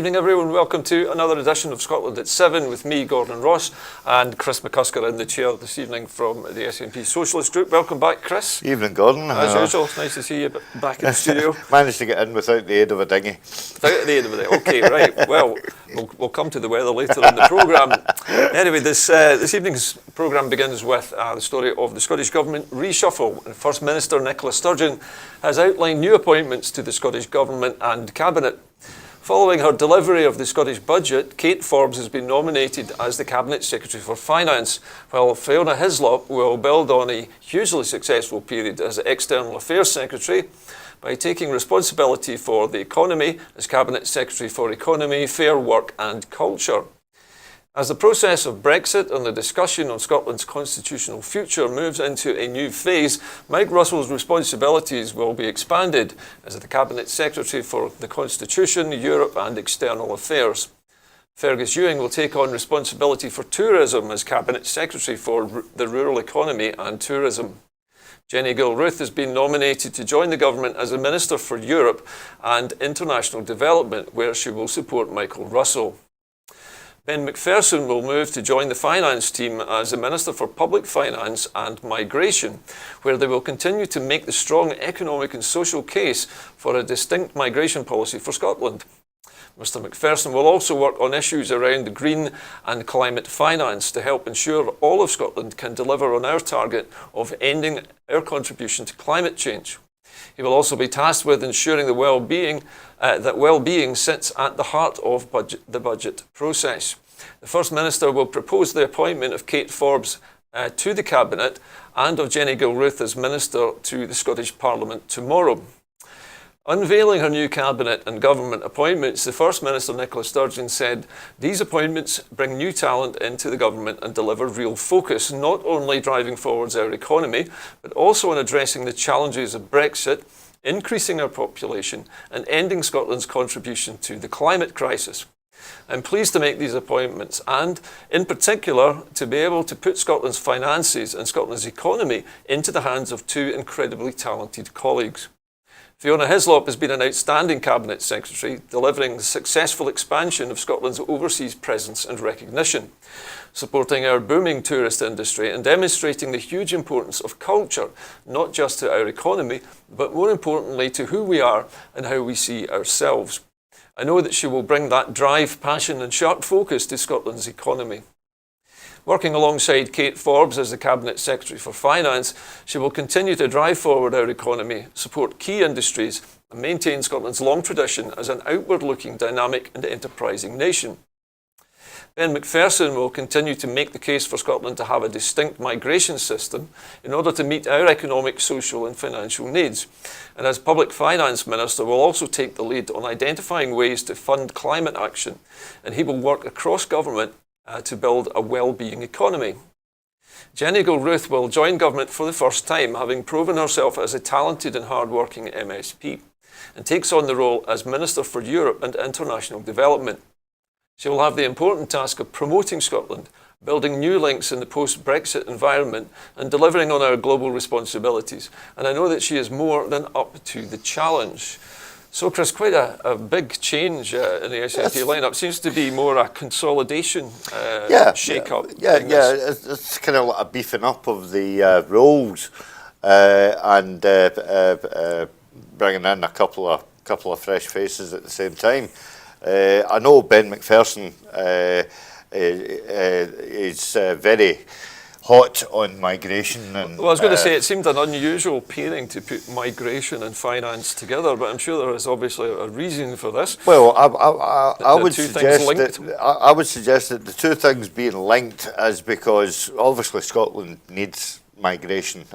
evening, everyone. Welcome to another edition of Scotland at 7 with me, Gordon Ross, and Chris McCusker in the chair this evening from the SNP Socialist Group. Welcome back, Chris. Evening, Gordon. As usual, it's nice to see you back in the studio. Managed to get in without the aid of a dinghy. Without the aid of a dinghy. Okay, right. Well, we'll come to the weather later in the programme. Anyway, this evening's programme begins with the story of the Scottish Government reshuffle. And First Minister Nicola Sturgeon has outlined new appointments to the Scottish Government and Cabinet. Following her delivery of the Scottish budget, Kate Forbes has been nominated as the Cabinet Secretary for Finance, while Fiona Hislop will build on a hugely successful period as External Affairs Secretary by taking responsibility for the economy as Cabinet Secretary for Economy, Fair Work and Culture. As the process of Brexit and the discussion on Scotland's constitutional future moves into a new phase, Mike Russell's responsibilities will be expanded as the Cabinet Secretary for the Constitution, Europe and External Affairs. Fergus Ewing will take on responsibility for tourism as Cabinet Secretary for the Rural Economy and Tourism. Jenny Gilruth has been nominated to join the government as a Minister for Europe and International Development, where she will support Michael Russell. Ben McPherson will move to join the finance team as the Minister for Public Finance and Migration, where they will continue to make the strong economic and social case for a distinct migration policy for Scotland. Mr McPherson will also work on issues around the green and climate finance to help ensure all of Scotland can deliver on our target of ending our contribution to climate change. He will also be tasked with ensuring that well-being sits at the heart of the budget process. The First Minister will propose the appointment of Kate Forbes to the Cabinet and of Jenny Gilruth as Minister to the Scottish Parliament tomorrow. Unveiling her new Cabinet and government appointments, the First Minister Nicola Sturgeon said, "These appointments bring new talent into the government and deliver real focus, not only driving forwards our economy, but also on addressing the challenges of Brexit, increasing our population and ending Scotland's contribution to the climate crisis. I'm pleased to make these appointments and, in particular, to be able to put Scotland's finances and Scotland's economy into the hands of two incredibly talented colleagues." Fiona Hislop has been an outstanding Cabinet Secretary, delivering the successful expansion of Scotland's overseas presence and recognition, supporting our booming tourist industry and demonstrating the huge importance of culture, not just to our economy, but more importantly to who we are and how we see ourselves. I know that she will bring that drive, passion and sharp focus to Scotland's economy. Working alongside Kate Forbes as the Cabinet Secretary for Finance, she will continue to drive forward our economy, support key industries and maintain Scotland's long tradition as an outward-looking, dynamic and enterprising nation. Ben McPherson will continue to make the case for Scotland to have a distinct migration system in order to meet our economic, social and financial needs. And as Public Finance Minister will also take the lead on identifying ways to fund climate action, and he will work across government to build a well-being economy. Jenny Gilruth will join government for the first time, having proven herself as a talented and hard-working MSP, and takes on the role as Minister for Europe and International Development. She will have the important task of promoting Scotland, building new links in the post-Brexit environment and delivering on our global responsibilities. And I know that she is more than up to the challenge. So, Chris, quite a big change in the SNP lineup. Seems to be more a consolidation shake-up. It's kind of like a beefing up of the roles and bringing in a couple of fresh faces at the same time. I know Ben McPherson is very hot on migration. And, well, I was going to say it seemed an unusual pairing to put migration and finance together, but I'm sure there is obviously a reason for this. Well, I would suggest that the two things being linked is because obviously Scotland needs migration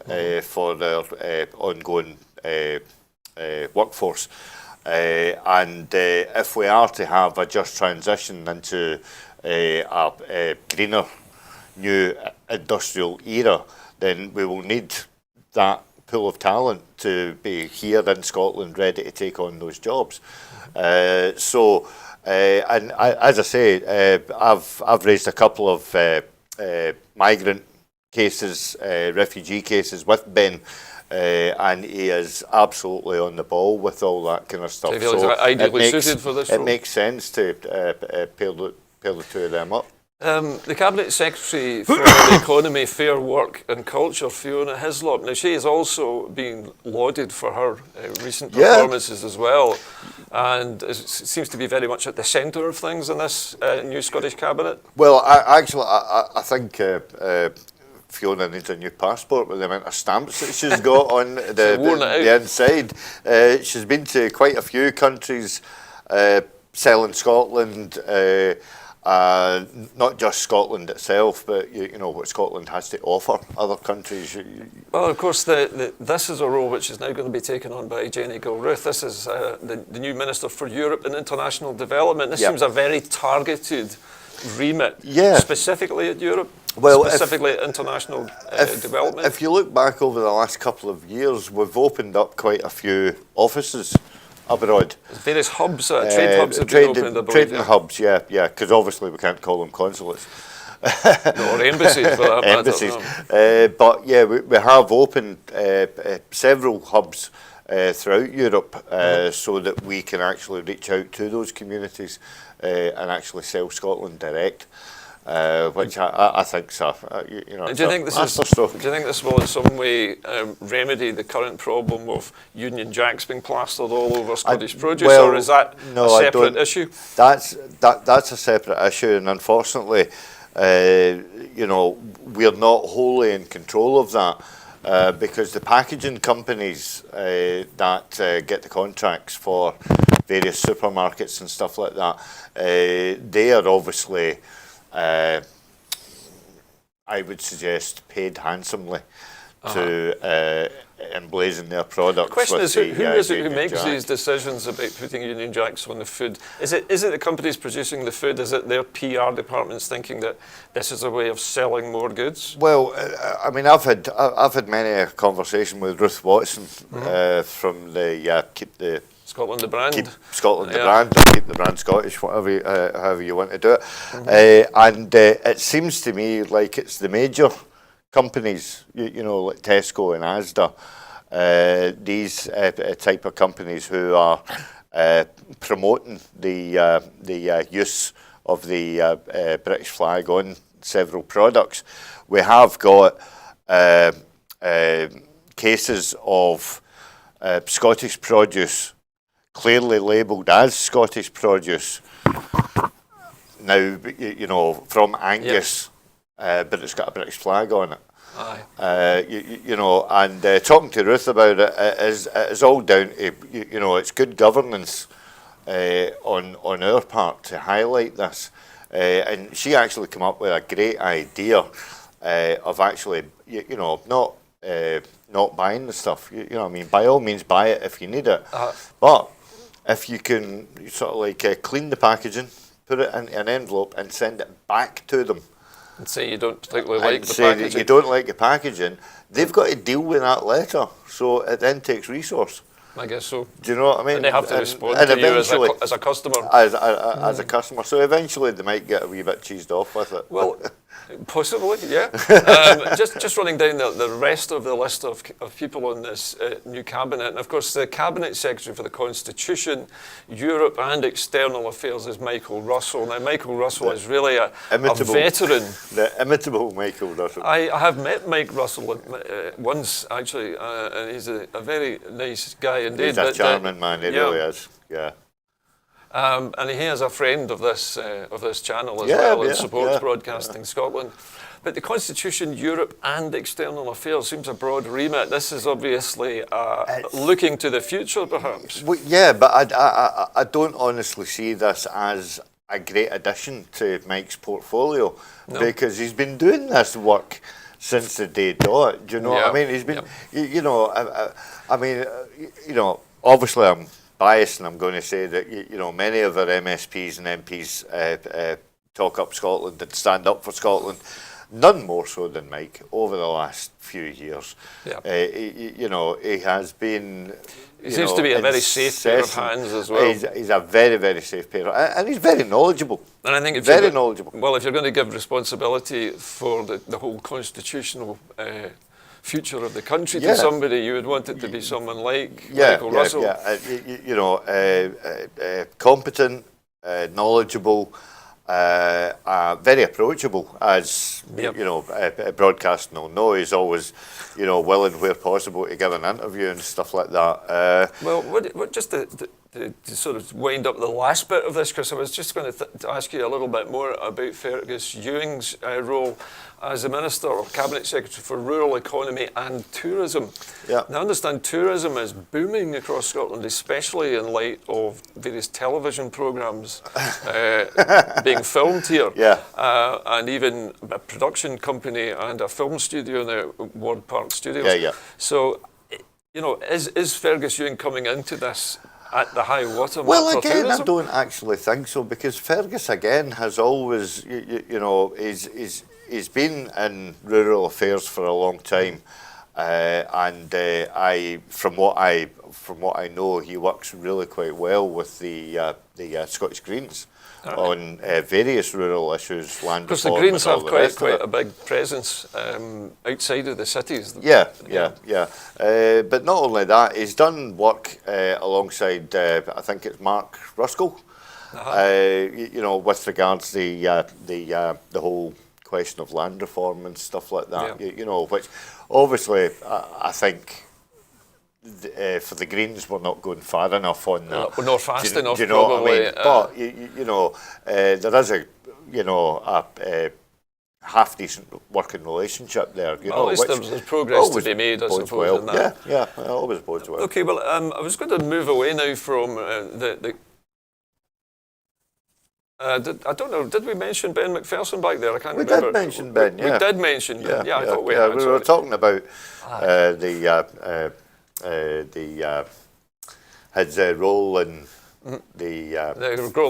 for their ongoing workforce. And if we are to have a just transition into a greener new industrial era, then we will need that pool of talent to be here in Scotland ready to take on those jobs. And as I say, I've raised a couple of migrant cases, refugee cases with Ben and he is absolutely on the ball with all that kind of stuff. So he feels ideally suited for this It role. makes sense to pair the two of them up. The Cabinet Secretary for the Economy, Fair Work and Culture, Fiona Hislop, now she has also been lauded for her recent performances as well, and seems to be very much at the centre of things in this new Scottish Cabinet. Well, I think Fiona needs a new passport with the amount of stamps that she's got on the inside. She's been to quite a few countries, selling Scotland, not just Scotland itself, but you know what Scotland has to offer other countries. Well, of course, this is a role which is now going to be taken on by Jenny Gilruth. This is the new Minister for Europe and International Development. This seems a very targeted remit, specifically at Europe, specifically at international development. If you look back over the last couple of years, we've opened up quite a few offices abroad. Various hubs, trade hubs have been opened, I believe. Trading hubs, yeah, because obviously we can't call them consulates. No, or embassies for that matter. Embassies. But yeah, we have opened several hubs throughout Europe so that we can actually reach out to those communities and actually sell Scotland direct. Which I think so. You know, do you think this will in some way remedy the current problem of Union Jacks being plastered all over Scottish produce, or is that a separate issue? That's a separate issue, and unfortunately, you know, we're not wholly in control of that because the packaging companies that get the contracts for various supermarkets and stuff like that, they are obviously, I would suggest, paid handsomely to emblazon their products. The question is, who is it who makes these decisions about putting Union Jacks on the food? Is it the companies producing the food? Is it their PR departments thinking that this is a way of selling more goods? Well, I mean, I've had many a conversation with Ruth Watson from the Keep the Scotland the Brand. Keep Scotland the Brand, or Keep the Brand Scottish, whatever, however you want to do it. And it seems to me like it's the major companies, you know, like Tesco and Asda, these type of companies who are promoting the use of the British flag on several products. We have got cases of Scottish produce clearly labelled as Scottish produce now, you know, from Angus, but it's got a British flag on it. You know, and talking to Ruth about it is all down to, you know, it's good governance on our part to highlight this. And she actually came up with a great idea of actually, you know, not buying the stuff. You know what I mean? By all means, buy it if you need it. But if you can sort of like clean the packaging, put it in an envelope and send it back to them. And say you don't particularly like the say packaging. That you don't like the packaging, they've got to deal with that letter. So it then takes resource. I guess so. Do you know what I mean? And they have to respond to you as a customer. As a customer. So eventually they might get a wee bit cheesed off with it. Well, possibly, yeah. Just running down the rest of the list of people on this new cabinet, and of course the Cabinet Secretary for the Constitution, Europe and External Affairs is Michael Russell. Now Michael Russell is really a veteran. The imitable Michael Russell. I have met Mike Russell once actually, and he's a very nice guy indeed. He's a charming man, he really is, yeah. And he is a friend of this channel as well, and supports Broadcasting Scotland. But the Constitution, Europe and External Affairs seems a broad remit. This is obviously looking to the future, perhaps. Well, yeah, but I don't honestly see this as a great addition to Mike's portfolio because he's been doing this work since the day dot. Do you know what I mean? He's been, you know, I mean, you know, obviously I'm biased and I'm going to say that, you know, many of our MSPs and MPs talk up Scotland and stand up for Scotland. None more so than Mike over the last few years. You know, he has been. He seems to be a very safe pair of hands as well. He's a very, very safe pair, and he's very knowledgeable. And I think if knowledgeable. Well, if you're going to give responsibility for the whole constitutional future of the country Yeah. to somebody, you would want it to be someone like Yeah, Michael Russell. Competent, knowledgeable, very approachable, as Yep. broadcasting will know. He's always, willing where possible to give an interview and stuff like that. Well, what just to sort of wind up the last bit of this, Chris, I was just going to ask you a little bit more about Fergus Ewing's role as the Minister or Cabinet Secretary for Rural Economy and Tourism. Yeah. Now, I understand tourism is booming across Scotland, especially in light of various television programmes being filmed here. Yeah. And even a production company and a film studio now, Ward Park Studios. Yeah, yeah. So, is Fergus Ewing coming into this at the high water mark Well, for again, tourism? I don't actually think so, because Fergus again has always, he's been in rural affairs for a long time, from what I know, he works really quite well with the Scottish Greens on various rural issues, land Because the reform Greens and all have the rest of quite it. a big presence outside of the cities. Yeah. But not only that, he's done work alongside, I think it's Mark Ruskell, with regards to the whole question of land reform and stuff like that. Yeah. Which obviously I think for the Greens we're not going far enough on that. We're not fast enough, Do you know probably. what I mean? But there is a half decent working relationship there. At least there's progress to be made, I suppose. Well. In that. Yeah, it always bodes well. Okay, well, I was going to move away now from the. I don't know. Did we mention Ben McPherson back there? I can't remember. We did mention Ben. We did mention Ben. Yeah, I thought we yeah, had. we were talking about his role in the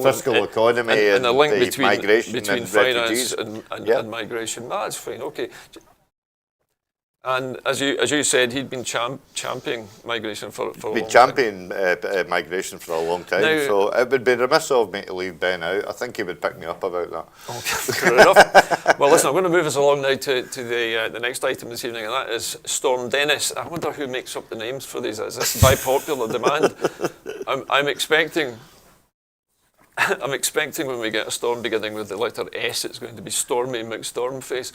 fiscal economy and the link between migration and finance refugees. and migration. That's fine. Okay. And as you said, he'd been championing migration for a long time. Been championing migration for a long time, Now, so it would be remiss of me to leave Ben out. I think he would pick me up about that. Okay, fair enough. Well, listen, I'm going to move us along now to the next item this evening, and that is Storm Dennis. I wonder who makes up the names for these. Is this by popular demand? I'm expecting when we get a storm beginning with the letter S, it's going to be Stormy McStormface.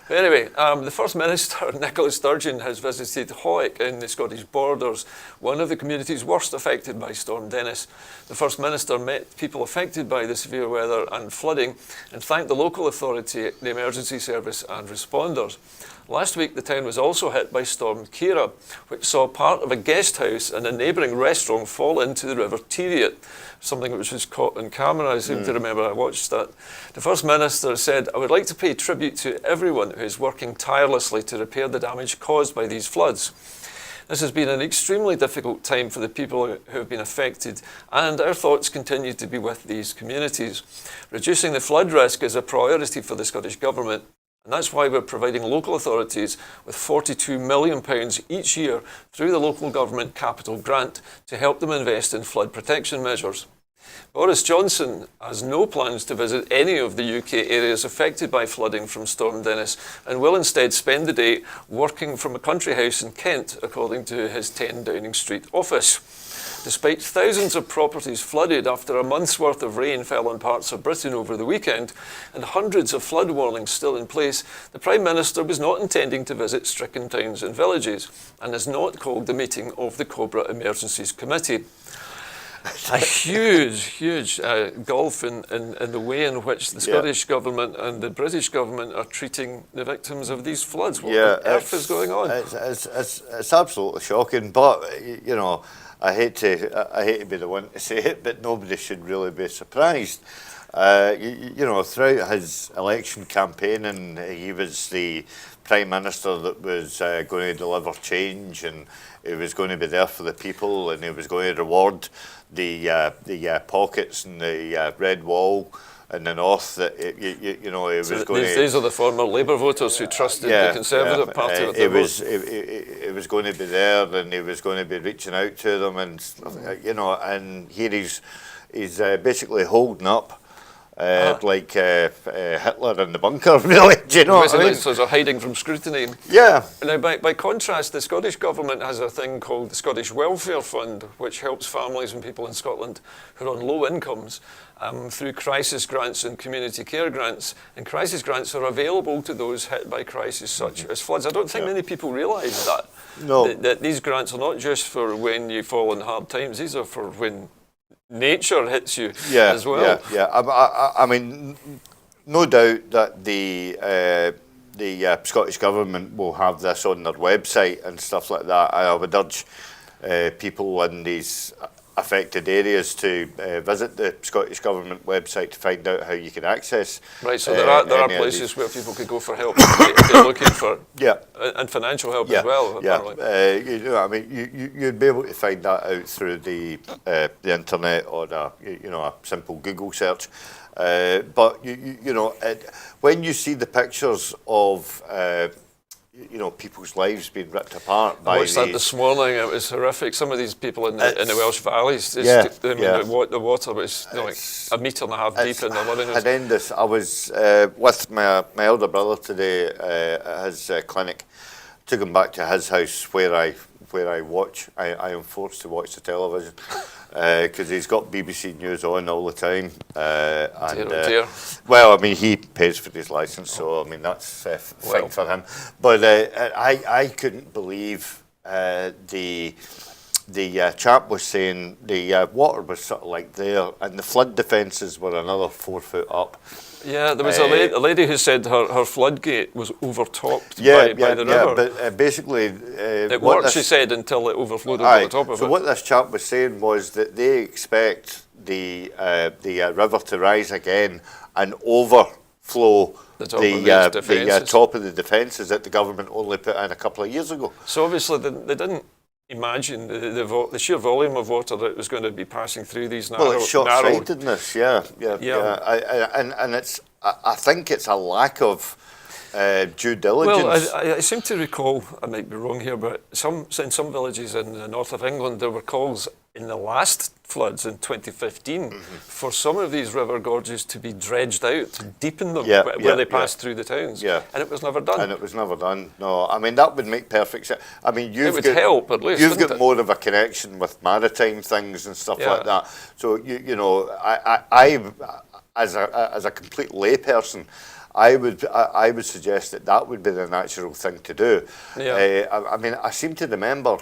But anyway, the First Minister, Nicola Sturgeon, has visited Howick in the Scottish Borders, one of the communities worst affected by Storm Dennis. The First Minister met people affected by the severe weather and flooding and thanked the local authority, the emergency service and responders. Last week, the town was also hit by Storm Ciara, which saw part of a guest house and a neighbouring restaurant fall into the River Teviot, something which was caught on camera. I seem to remember I watched that. The First Minister said, "I would like to pay tribute to everyone who is working tirelessly to repair the damage caused by these floods. This has been an extremely difficult time for the people who have been affected, and our thoughts continue to be with these communities. Reducing the flood risk is a priority for the Scottish Government, and that's why we're providing local authorities with £42 million each year through the Local Government Capital Grant to help them invest in flood protection measures." Boris Johnson has no plans to visit any of the UK areas affected by flooding from Storm Dennis and will instead spend the day working from a country house in Kent, according to his 10 Downing Street office. Despite thousands of properties flooded after a month's worth of rain fell on parts of Britain over the weekend and hundreds of flood warnings still in place, the Prime Minister was not intending to visit stricken towns and villages and has not called the meeting of the Cobra Emergencies Committee. A huge gulf in the way in which the Scottish Government and the British Government are treating the victims of these floods. What on earth is going on? It's absolutely shocking, but I hate to be the one to say it, but nobody should really be surprised. Throughout his election campaigning, he was the Prime Minister that was going to deliver change, and he was going to be there for the people, and he was going to reward the pockets and the red wall in the north. That he was going to. These are the former Labour voters who trusted the Conservative Party with their votes. He was going to be there, and he was going to be reaching out to them, and and here he's basically holding up like Hitler in the bunker, really. Do you know what I mean? So they're hiding from scrutiny. Yeah. Now, by contrast, the Scottish Government has a thing called the Scottish Welfare Fund, which helps families and people in Scotland who are on low incomes through crisis grants and community care grants. And crisis grants are available to those hit by crises such as floods. I don't think many people realise that. No. That these grants are not just for when you fall in hard times, these are for when nature hits you as well. I mean, no doubt that the Scottish Government will have this on their website and stuff like that. I would urge people in these affected areas to visit the Scottish Government website to find out how you can access. Right, so there are places where people could go for help if they're looking for and financial help as well. You know, I mean, you'd be able to find that out through the internet or a simple Google search. But you know, when you see the pictures of people's lives being ripped apart by I watched that this morning. It was horrific. Some of these people in the Welsh valleys, the water was like a metre and a half deep in the living room. Horrendous. I was with my elder brother today at his clinic. Took him back to his house where I watch. I am forced to watch the television because he's got BBC News on all the time. Dear. Well, I mean, he pays for his licence, so I mean that's fine for him. But I couldn't believe the chap was saying the water was sort of like there, and the flood defences were another 4 foot up. Yeah, there was a lady who said her floodgate was overtopped by the river. Yeah, but basically... it worked, she said, until it overflowed over the top of it. So what this chap was saying was that they expect the river to rise again and overflow the top of the defences that the government only put in a couple of years ago. So obviously they didn't imagine the sheer volume of water that was going to be passing through these narrow... Well, it's short-sightedness, and it's. I think it's a lack of due diligence. Well, I seem to recall, I might be wrong here, but in some villages in the north of England, there were calls in the last floods in 2015 for some of these river gorges to be dredged out, to deepen them where they passed through the towns. Yeah. And it was never done. No, I mean, that would make perfect sense. I mean, you've got more of a connection with maritime things and stuff like that. So, you know, I as a complete layperson, I would suggest that would be the natural thing to do. Yeah. I mean, I seem to remember,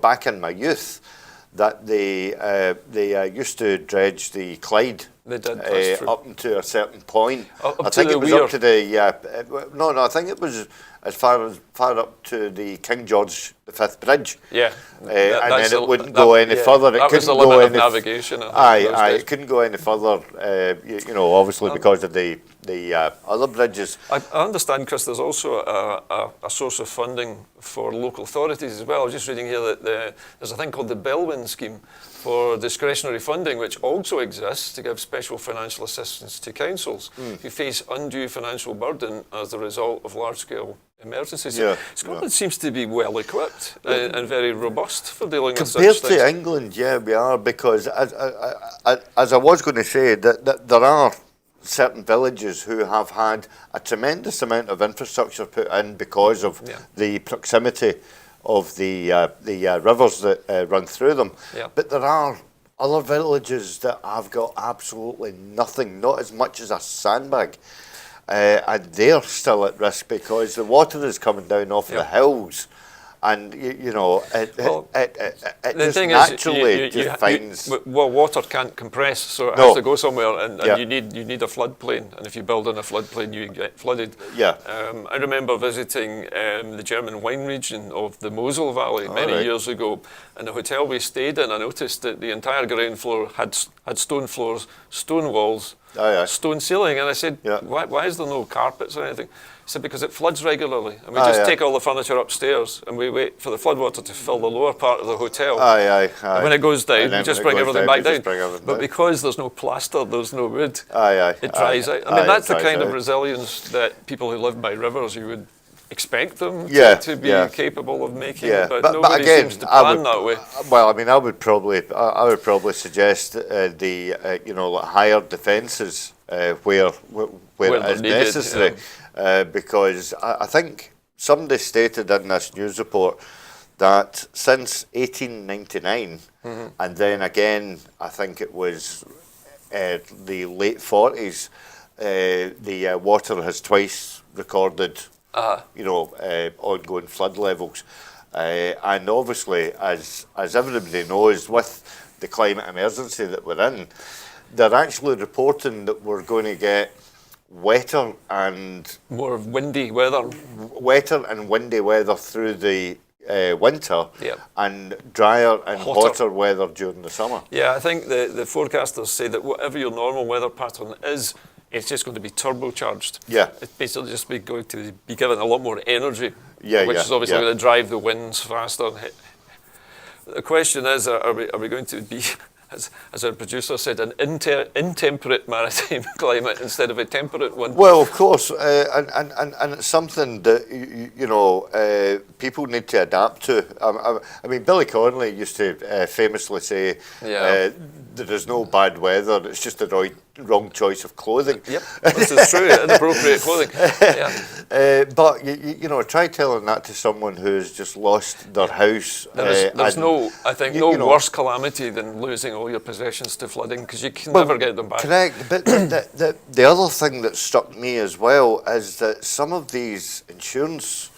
back in my youth, that they used to dredge the Clyde. They did up to a certain point. I think it was up to the no. I think it was as far up to the King George V Bridge. Yeah, and then it wouldn't go any further. That was the limit of navigation. It couldn't go any further. Obviously because of the other bridges. I understand, Chris, there's also a source of funding for local authorities as well. I was just reading here that there's a thing called the Bellwin scheme for discretionary funding, which also exists to give special financial assistance to councils who face undue financial burden as a result of large-scale emergencies. Scotland seems to be well equipped and very robust for dealing with such things. Compared to England, we are, because as I was going to say, that there are certain villages who have had a tremendous amount of infrastructure put in because of the proximity of the rivers that run through them. Yeah. But there are other villages that have got absolutely nothing, not as much as a sandbag. And they're still at risk because the water is coming down off the hills. And, it just naturally finds... Well, water can't compress, so it has to go somewhere, and you need a floodplain. And if you build in a floodplain, you get flooded. Yeah. I remember visiting the German wine region of the Mosel Valley many years ago, and the hotel we stayed in, I noticed that the entire ground floor had stone floors, stone walls, stone ceiling, and I said, why is there no carpets or anything? He said, because it floods regularly, and we just take all the furniture upstairs, and we wait for the floodwater to fill the lower part of the hotel. And when it goes down, we just bring everything back down. But because there's no plaster, there's no wood, it dries out. I mean, that's the kind of resilience that people who live by rivers you would expect them Yeah, to be yeah. capable of making, Yeah, but but nobody again, seems to plan that way. Well, I mean, I would probably suggest the like higher defences where Where it they're is needed, necessary, because I think somebody stated in this news report that since 1899, and then again, I think it was the late 40s, the water has twice recorded ongoing flood levels. And obviously, as everybody knows, with the climate emergency that we're in, they're actually reporting that we're going to get wetter and More windy weather. windy weather through the winter, Yep. and drier and Hotter. hotter weather during the summer. Yeah, I think the forecasters say that whatever your normal weather pattern is, it's just going to be turbocharged. Yeah. It's basically just going to be given a lot more energy, Yeah, which yeah, is obviously yeah. going to drive the winds faster. The question is, are we going to be, as our producer said, an intemperate maritime climate instead of a temperate one? Well, of course, and it's something that people need to adapt to. I mean, Billy Connolly used to famously say, Yeah. "There is no bad weather; it's just the wrong choice of clothing." Yep, this is true. Inappropriate clothing. Yeah. But try telling that to someone who's just lost their house. There's and no, I think, you know- worse calamity than losing all your possessions to flooding, because you can never get them back. Correct, but the other thing that struck me as well is that some of these insurance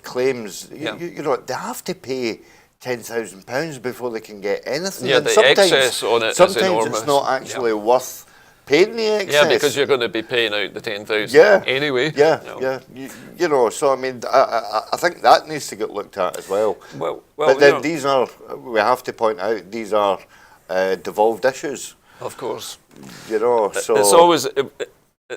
claims, Yeah. they have to pay £10,000 before they can get anything. Yeah, And the excess on it is sometimes enormous. it's not actually worth paying the excess. Yeah, because you're going to be paying out the 10,000 Yeah. anyway. Yeah, No. yeah. So I mean, I think that needs to get looked at as well. Well, But then you know, these are, we have to point out, these are devolved issues. of course. So It's always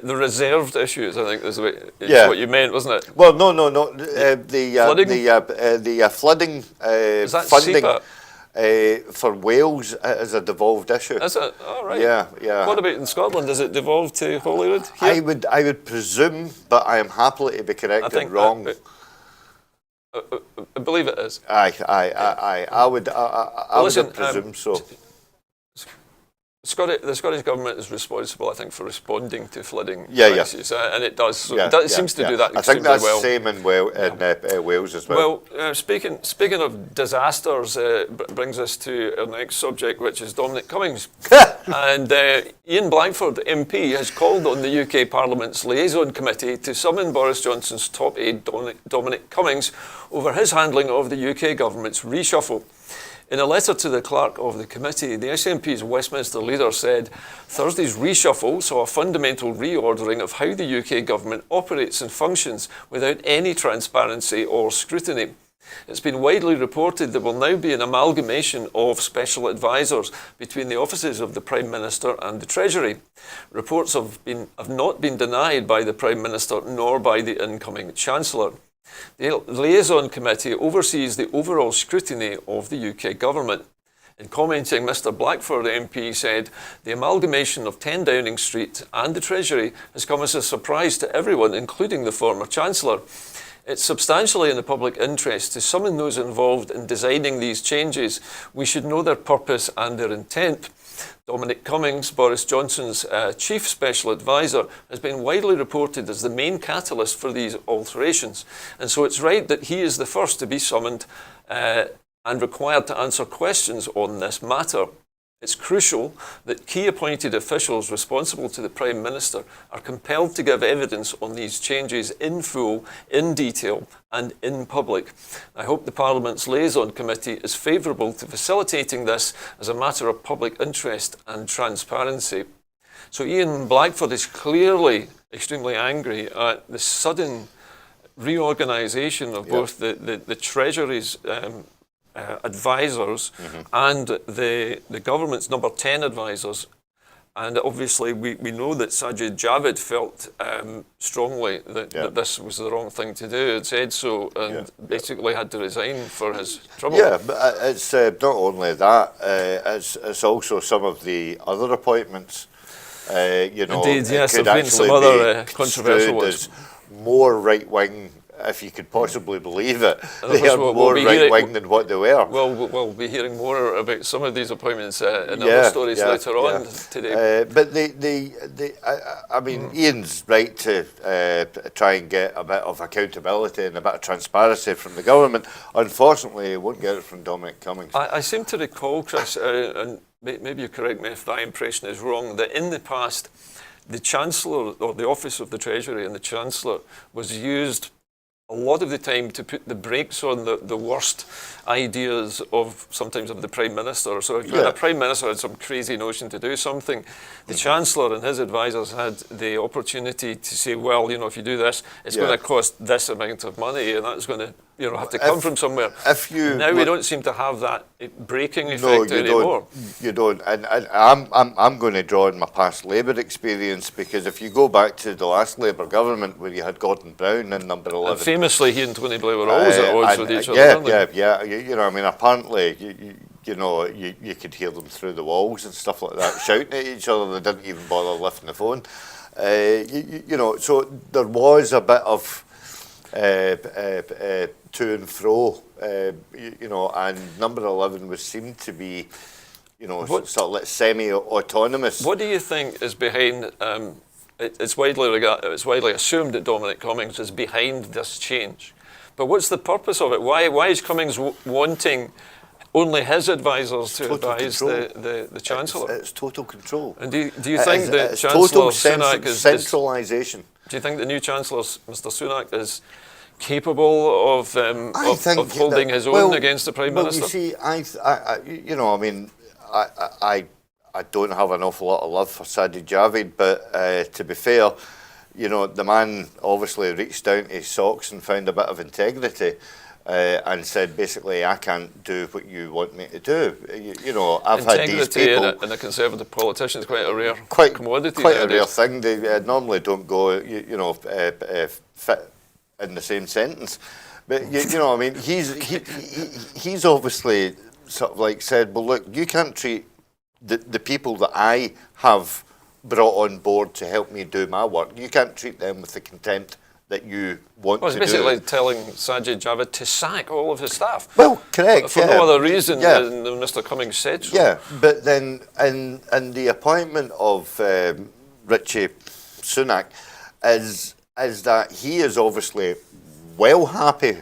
the reserved issues, I think, is what you meant, wasn't it? Well, no. Flooding? The flooding Is that funding SEPA? for Wales is a devolved issue. Is it? All right. Yeah. What about in Scotland? Does it devolve to Holyrood? Here? I would presume, but I am happily to be corrected think wrong. I believe it is. I would Listen, presume so. The Scottish Government is responsible, I think, for responding to flooding Yeah. crises, and it does. So Yeah, it seems to do that I think extremely that's well. the same in Wales as well. Well, speaking of disasters, brings us to our next subject, which is Dominic Cummings. And Ian Blackford, MP, has called on the UK Parliament's Liaison Committee to summon Boris Johnson's top aide, Dominic Cummings, over his handling of the UK government's reshuffle. In a letter to the clerk of the committee, the SNP's Westminster leader said Thursday's reshuffle saw a fundamental reordering of how the UK government operates and functions without any transparency or scrutiny. It's been widely reported there will now be an amalgamation of special advisors between the offices of the Prime Minister and the Treasury. Reports have not been denied by the Prime Minister nor by the incoming Chancellor. The Liaison Committee oversees the overall scrutiny of the UK government. In commenting, Mr Blackford MP said, the amalgamation of 10 Downing Street and the Treasury has come as a surprise to everyone, including the former Chancellor. It's substantially in the public interest to summon those involved in designing these changes. We should know their purpose and their intent. Dominic Cummings, Boris Johnson's chief special advisor, has been widely reported as the main catalyst for these alterations. And so it's right that he is the first to be summoned and required to answer questions on this matter. It's crucial that key appointed officials responsible to the Prime Minister are compelled to give evidence on these changes in full, in detail and in public. I hope the Parliament's Liaison Committee is favourable to facilitating this as a matter of public interest and transparency. So Ian Blackford is clearly extremely angry at the sudden reorganisation of both the Treasury's advisors and the government's number 10 advisors. And obviously we know that Sajid Javid felt strongly that this was the wrong thing to do. It said so and basically had to resign for his trouble. Yeah, but it's not only that, it's also some of the other appointments. Indeed, yes, there have been some other controversial ones. more right-wing, if you could possibly believe it. And of They course are we'll more be hearing- right-wing than what they were. Well, we'll be hearing more about some of these appointments in other stories later on today. But I mean, Ian's right to try and get a bit of accountability and a bit of transparency from the government. Unfortunately, he won't get it from Dominic Cummings. I seem to recall, Chris, and maybe you correct me if that impression is wrong, that in the past, the Chancellor, or the Office of the Treasury and the Chancellor, was used a lot of the time to put the brakes on the worst ideas of sometimes of the Prime Minister. So if a Prime Minister had some crazy notion to do something, the Chancellor and his advisors had the opportunity to say, well, you know, if you do this, it's going to cost this amount of money, and that's going to, you know, have to come from somewhere. Now we don't seem to have that braking effect anymore. You don't. And I'm going to draw on my past Labour experience, because if you go back to the last Labour government where you had Gordon Brown in number 11. And famously, he and Tony Blair were always at odds with each other. Yeah. You know, I mean, apparently, you know, you could hear them through the walls and stuff like that, shouting at each other. They didn't even bother lifting the phone. You know, so there was a bit of to and fro, you know, and number 11 was seemed to be, you know, sort of like semi-autonomous. What do you think is behind? It's widely assumed that Dominic Cummings is behind this change, but what's the purpose of it? Why is Cummings wanting only his advisors to advise the Chancellor? It's total control. And do you think that Chancellor Sunak is centralisation? Do you think the new Chancellor, Mr. Sunak, is capable of holding his own against the Prime Minister? Well, you see, you know, I mean, I don't have an awful lot of love for Sajid Javid, but to be fair, you know, the man obviously reached down to his socks and found a bit of integrity. And said basically, I can't do what you want me to do. You know, I've had these people. Integrity in a Conservative politician is quite a rare commodity. Quite a rare thing. They normally don't go, you know, fit in the same sentence. But you know, I mean, he's obviously sort of like said, well, look, you can't treat the people that I have brought on board to help me do my work. You can't treat them with the contempt that you want to do. Well, it's basically telling Sajid Javid to sack all of his staff. Well, correct. For no other reason than Mr. Cummings said so. Yeah, but then in the appointment of Richie Sunak is that he is obviously well happy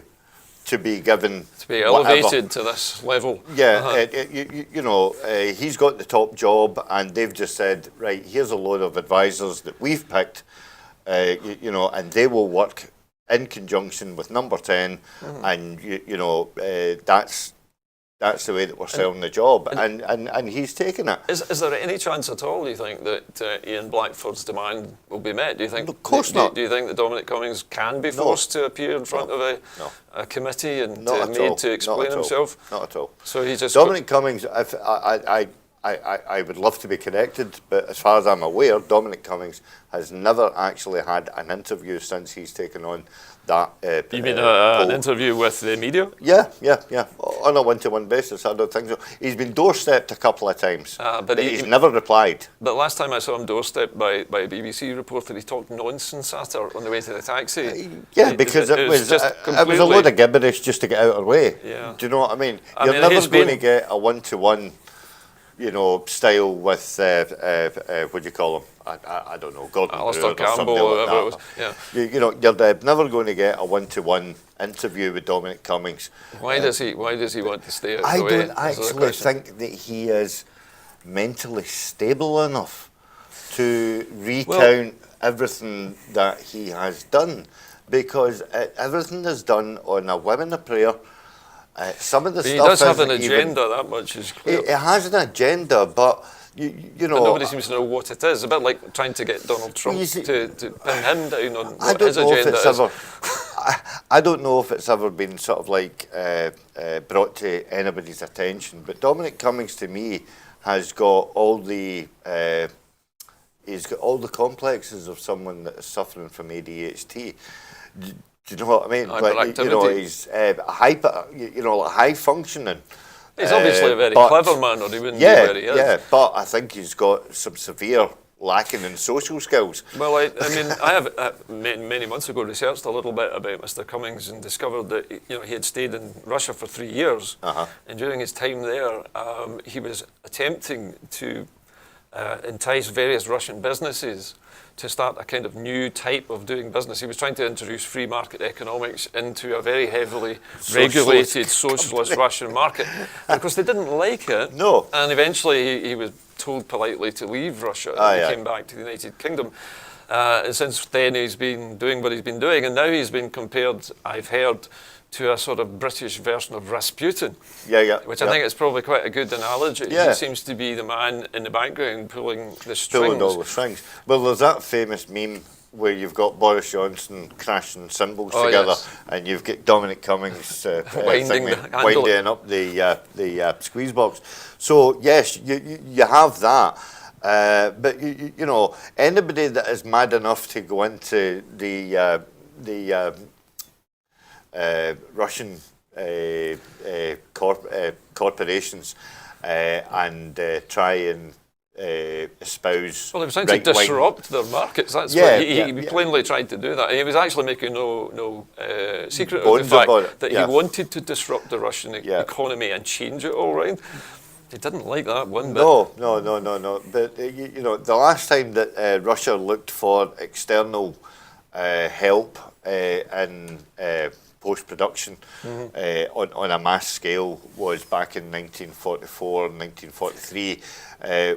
to be given to be elevated to this level. Yeah, you know, he's got the top job, and they've just said, right, here's a load of advisors that we've picked. You know, and they will work in conjunction with number 10, and you know, that's the way that we're selling the job, and he's taken it. Is there any chance at all, do you think, that Ian Blackford's demand will be met? Do you think? Of course not. Do you think that Dominic Cummings can be forced to appear in front of a committee and made to explain himself? Not at all. So he just Dominic Cummings. I would love to be connected, but as far as I'm aware, Dominic Cummings has never actually had an interview since he's taken on that. You mean an interview with the media? Yeah. On a one-to-one basis, I don't think so. He's been doorstepped a couple of times, but he's never replied. But last time I saw him doorstepped by a BBC reporter, he talked nonsense at her on the way to the taxi. Yeah, because it was a load of gibberish just to get out of her way. Yeah. Do you know what I mean? You're never going to get a one-to-one, you know, style with what do you call him? I don't know, Gordon Alistair Brown or Campbell, somebody whatever it like was. that. Yeah. You know, you're never going to get a one-to-one interview with Dominic Cummings. Why does he want to stay out I of the way? don't actually think that he is mentally stable enough to recount everything that he has done, because everything is done on a whim and a prayer. Some of the stuff he does have an isn't agenda, that much is clear. It has an agenda, but you know, but nobody seems to know what it is. A bit like trying to get Donald Trump to pin him down on what his agenda is. I don't know if it's ever been sort of like brought to anybody's attention, but Dominic Cummings, to me, has got all the complexes of someone that is suffering from ADHD. Do you know what I mean? Like, you know, he's hyper, you know, like high functioning. He's obviously a very clever man, or he wouldn't be where he is. Yeah, but I think he's got some severe lacking in social skills. Well, I mean, I have many months ago researched a little bit about Mr. Cummings and discovered that he had stayed in Russia for 3 years, and during his time there, he was attempting to entice various Russian businesses to start a kind of new type of doing business. He was trying to introduce free market economics into a very heavily regulated socialist Russian market. And of course, they didn't like it. No. And eventually, he was told politely to leave Russia. And he came back to the United Kingdom. And since then, he's been doing what he's been doing. And now he's been compared, I've heard, to a sort of British version of Rasputin. Which I think is probably quite a good analogy. He seems to be the man in the background pulling the strings. Pulling all the strings. Well, there's that famous meme where you've got Boris Johnson crashing cymbals together, and you've got Dominic Cummings winding up the squeeze box. So yes, you have that. But you know, anybody that is mad enough to go into the Russian corporations and try and espouse. Well, he was trying to disrupt their markets. That's what he plainly tried to do that. And he was actually making no secret of the fact that he wanted to disrupt the Russian economy and change it all right. He didn't like that one bit. No. But you know, the last time that Russia looked for external help in post-production on a mass scale was back in 1944 and 1943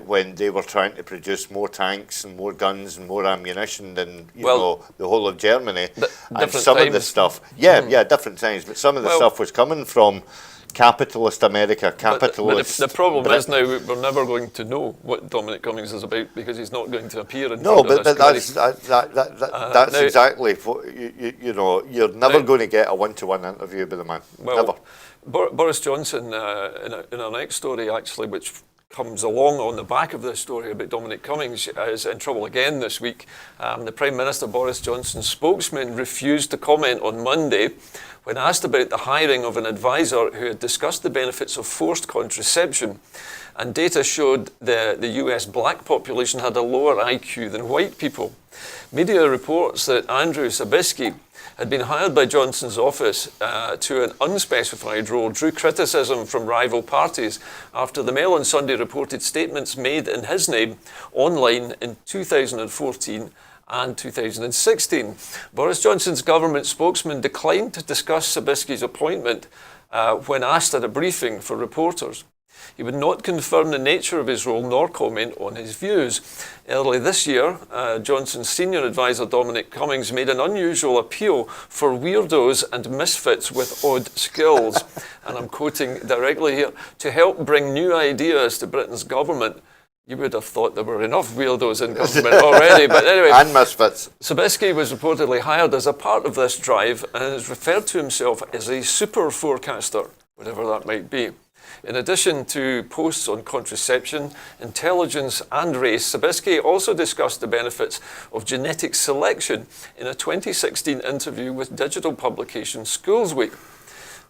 when they were trying to produce more tanks and more guns and more ammunition than you know, the whole of Germany. And some of the stuff, different times, but some of the stuff was coming from capitalist America, capitalist. But the problem is now we're never going to know what Dominic Cummings is about because he's not going to appear in front of us. That's exactly what you know. You're never going to get a one-to-one interview with the man. Well, never. Boris Johnson, in our next story, actually, which comes along on the back of this story about Dominic Cummings, is in trouble again this week. The Prime Minister Boris Johnson's spokesman refused to comment on Monday when asked about the hiring of an advisor who had discussed the benefits of forced contraception. And data showed the US black population had a lower IQ than white people. Media reports that Andrew Sabisky had been hired by Johnson's office to an unspecified role drew criticism from rival parties after the Mail on Sunday reported statements made in his name online in 2014 and 2016. Boris Johnson's government spokesman declined to discuss Sabisky's appointment when asked at a briefing for reporters. He would not confirm the nature of his role nor comment on his views. Early this year, Johnson's senior advisor Dominic Cummings made an unusual appeal for weirdos and misfits with odd skills, and I'm quoting directly here, to help bring new ideas to Britain's government. You would have thought there were enough weirdos in government already, but anyway. And misfits. Sabisky was reportedly hired as a part of this drive and has referred to himself as a super forecaster, whatever that might be. In addition to posts on contraception, intelligence and race, Sabisky also discussed the benefits of genetic selection in a 2016 interview with digital publication Schools Week.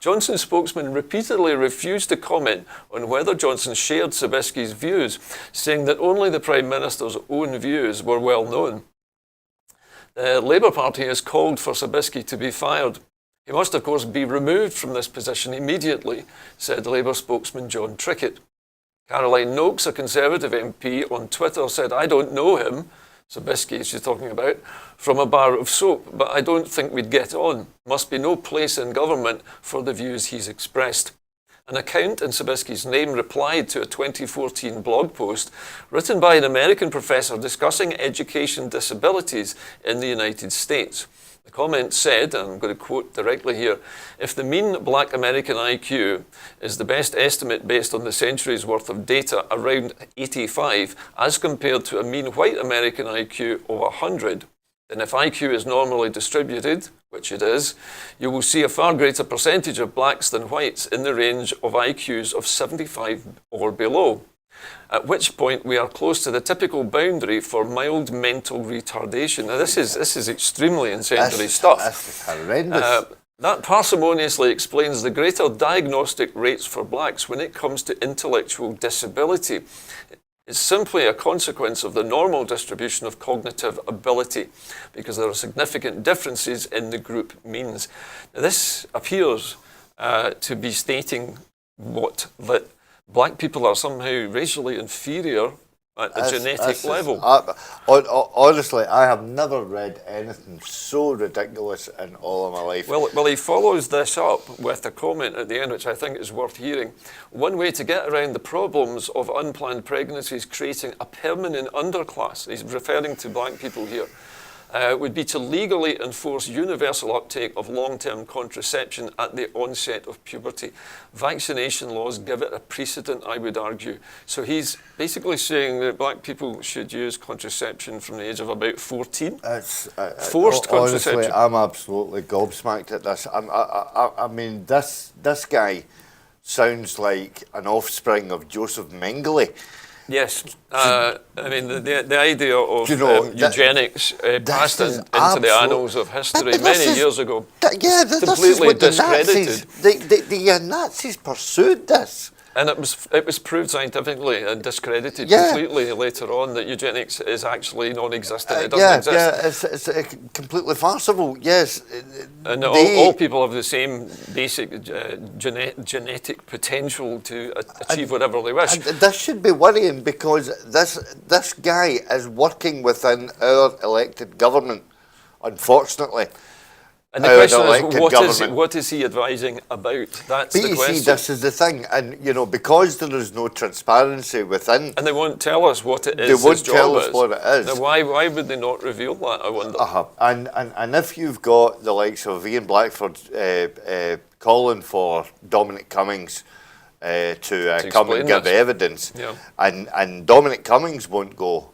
Johnson's spokesman repeatedly refused to comment on whether Johnson shared Sabisky's views, saying that only the Prime Minister's own views were well known. The Labour Party has called for Sabisky to be fired. He must, of course, be removed from this position immediately, said Labour spokesman John Trickett. Caroline Noakes, a Conservative MP, on Twitter said, "I don't know him," Sabisky she's talking about, "from a bar of soap, but I don't think we'd get on. Must be no place in government for the views he's expressed." An account in Sabisky's name replied to a 2014 blog post written by an American professor discussing education disabilities in the United States. The comment said, and I'm going to quote directly here, "If the mean black American IQ is the best estimate based on the century's worth of data around 85 as compared to a mean white American IQ of 100, then if IQ is normally distributed, which it is, you will see a far greater percentage of blacks than whites in the range of IQs of 75 or below. At which point we are close to the typical boundary for mild mental retardation." Now this is extremely incendiary stuff. That's horrendous. That parsimoniously explains the greater diagnostic rates for blacks when it comes to intellectual disability. It's simply a consequence of the normal distribution of cognitive ability because there are significant differences in the group means. Now, this appears to be stating that black people are somehow racially inferior at the genetic level. Honestly, I have never read anything so ridiculous in all of my life. Well, he follows this up with a comment at the end, which I think is worth hearing. One way to get around the problems of unplanned pregnancies creating a permanent underclass, he's referring to black people here, would be to legally enforce universal uptake of long-term contraception at the onset of puberty. Vaccination laws give it a precedent, I would argue. So he's basically saying that black people should use contraception from the age of about 14. Forced contraception. Honestly, I'm absolutely gobsmacked at this. I mean, this guy sounds like an offspring of Joseph Mengele. Yes, I mean the idea of eugenics passed into the annals of history many years ago. Completely discredited. The Nazis pursued this, and it was proved scientifically and discredited completely later on that eugenics is actually non-existent. It doesn't exist. Yeah, it's completely farcical. Yes, and all people have the same basic genetic potential to achieve whatever they wish. And this should be worrying because this guy is working within our elected government, unfortunately. And the question is, what is he advising about? That's the question. But you see, this is the thing, and because there is no transparency within, and they won't tell us what it is. They won't tell us what it is. Now, why would they not reveal that? I wonder. And if you've got the likes of Ian Blackford calling for Dominic Cummings to come and give evidence, and Dominic Cummings won't go.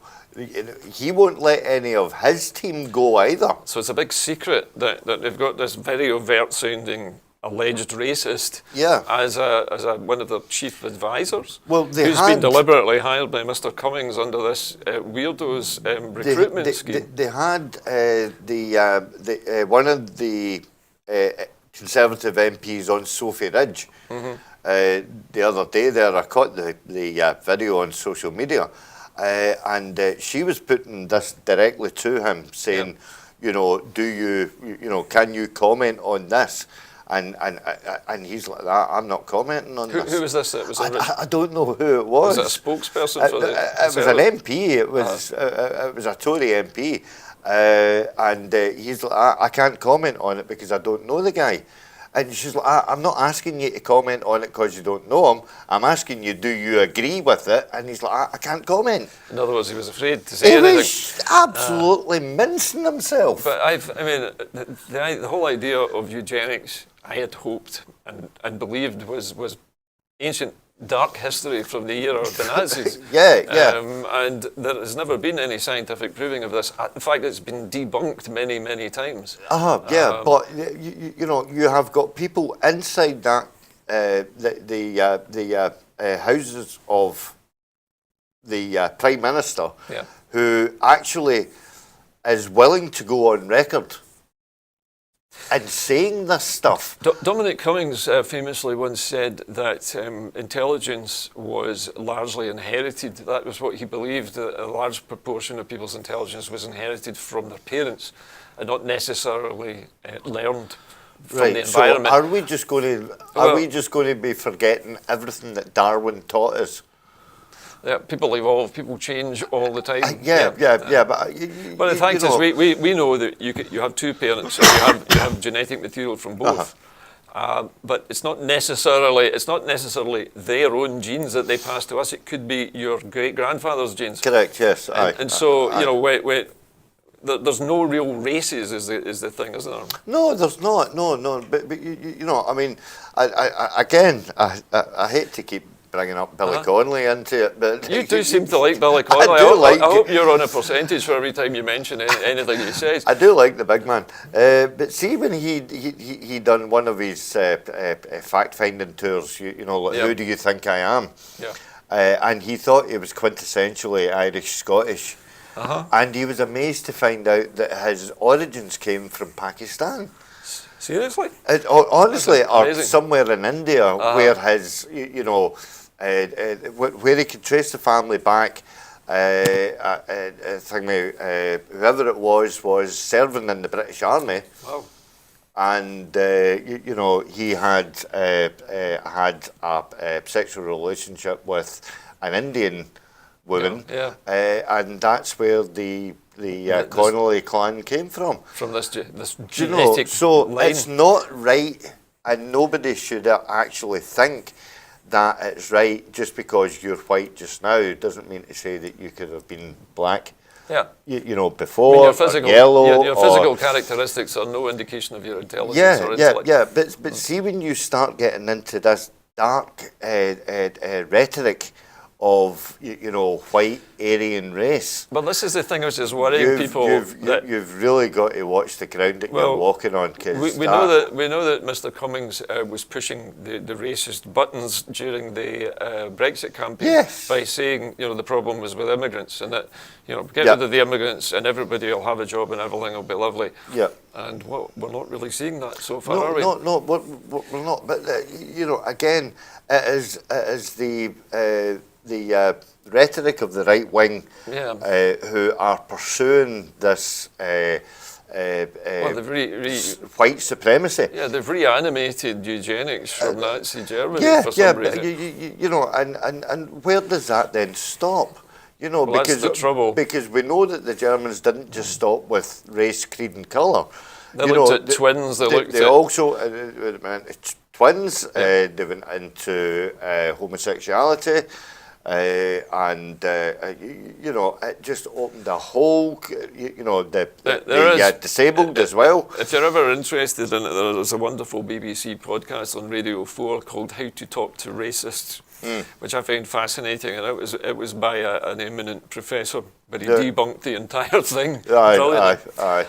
He won't let any of his team go either. So it's a big secret that they've got this very overt-sounding alleged racist as one of the chief advisors, who's been deliberately hired by Mr. Cummings under this weirdo's recruitment scheme. They had one of the Conservative MPs on Sophie Ridge the other day. There, I caught the video on social media. And she was putting this directly to him, saying, can you comment on this? And he's like that. I'm not commenting on this. Who was this? I don't know who it was. Was it a spokesperson for the? It was an MP. It was a Tory MP, and he's like, I can't comment on it because I don't know the guy. And she's like, I'm not asking you to comment on it because you don't know him. I'm asking you, do you agree with it? And he's like, I can't comment. In other words, he was afraid to say anything. He was absolutely mincing himself. But the whole idea of eugenics, I had hoped and believed was ancient dark history from the era of the Nazis. And there has never been any scientific proving of this. In fact, it's been debunked many, many times. But you have got people inside that the houses of the Prime Minister who actually is willing to go on record and saying this stuff. Dominic Cummings famously once said that intelligence was largely inherited. That was what he believed, that a large proportion of people's intelligence was inherited from their parents and not necessarily learned from the environment. So are we just going to be forgetting everything that Darwin taught us? Yeah, people evolve, people change all the time. But the fact is, we know that you have two parents, so you have genetic material from both. But it's not necessarily their own genes that they pass to us. It could be your great grandfather's genes. Correct. Yes. There's no real races is the thing, isn't there? No, there's not. No. But I mean, I hate to keep bringing up Billy Connolly into it, but you do seem to like Billy Connolly. I hope you're on a percentage for every time you mention anything he says. I do like the big man, but see when he done one of his fact-finding tours, who do you think I am? And he thought he was quintessentially Irish-Scottish, and he was amazed to find out that his origins came from Pakistan. Seriously? Honestly, or somewhere in India where his, where he could trace the family back. Whoever it was serving in the British Army. Wow. And he had had a sexual relationship with an Indian woman, and that's where the Connolly clan came from. From this You know, genetic so line. it's not right, and nobody should actually think that it's right just because you're white just now. Doesn't mean to say that you could have been black. Yeah. Before, I mean, your physical, or yellow, your physical characteristics are no indication of your intelligence or yeah, intellect. yeah. But see, when you start getting into this dark rhetoric of white Aryan race, But this is the thing which is worrying people. you've really got to watch the ground that you're walking on. Cause we know that Mr. Cummings was pushing the racist buttons during the Brexit campaign by saying the problem was with immigrants, and that get rid of the immigrants and everybody will have a job and everything will be lovely. Yeah. And we're not really seeing that so far, No, are we? no, we're not. But again, it is the rhetoric of the right wing who are pursuing this white supremacy. Yeah, they've reanimated eugenics from Nazi Germany for some but reason. and where does that then stop? Because that's the trouble. Because we know that the Germans didn't just stop with race, creed, and colour. They looked at twins. They also twins. They went into homosexuality. It just opened a whole, disabled as well. If you're ever interested in it, there's a wonderful BBC podcast on Radio 4 called How to Talk to Racists, which I find fascinating, and it was by an eminent professor, but he debunked the entire thing. Aye.